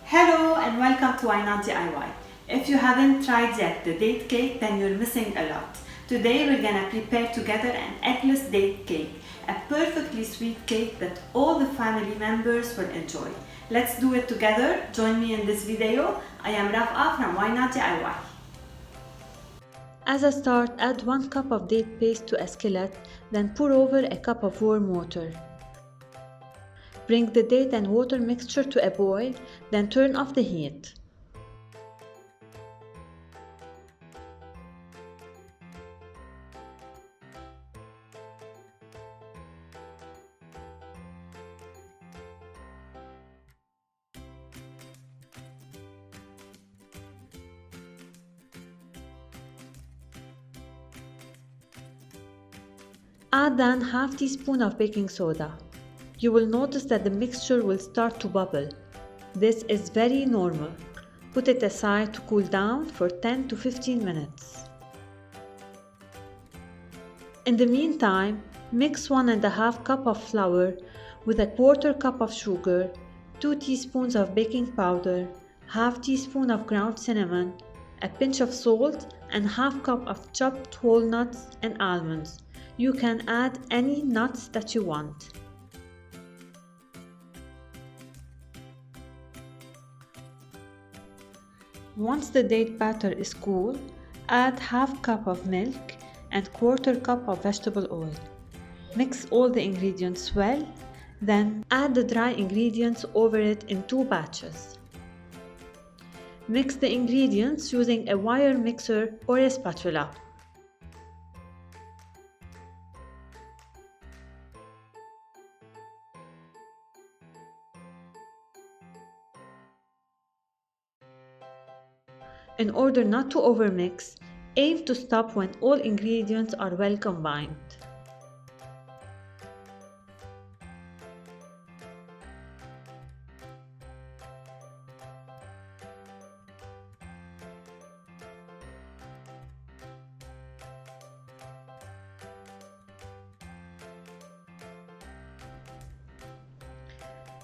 Hello and welcome to Why Not DIY. If you haven't tried yet the date cake, then you're missing a lot. Today we're gonna prepare together an eggless date cake, a perfectly sweet cake that all the family members will enjoy. Let's do it together. Join me in this video. I am Rafa from Why Not DIY. As a start, add 1 cup of date paste to a skillet, then pour over a cup of warm water. Bring the date and water mixture to a boil, then turn off the heat. Add then half teaspoon of baking soda. You will notice that the mixture will start to bubble. This is very normal. Put it aside to cool down for 10 to 15 minutes. In the meantime, mix 1½ cup of flour with 1/4 cup of sugar, 2 teaspoons of baking powder, half teaspoon of ground cinnamon, a pinch of salt, and half cup of chopped walnuts and almonds. You can add any nuts that you want. Once the date batter is cool, add half cup of milk and 1/4 cup of vegetable oil. Mix all the ingredients well, then add the dry ingredients over it in 2 batches. Mix the ingredients using a wire mixer or a spatula. In order not to overmix, aim to stop when all ingredients are well combined.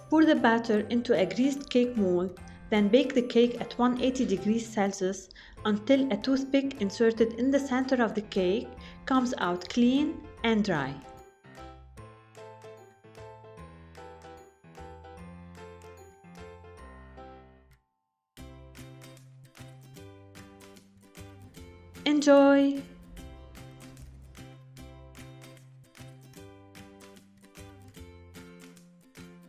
Pour the batter into a greased cake mold. Then bake the cake at 180 degrees Celsius until a toothpick inserted in the center of the cake comes out clean and dry. Enjoy!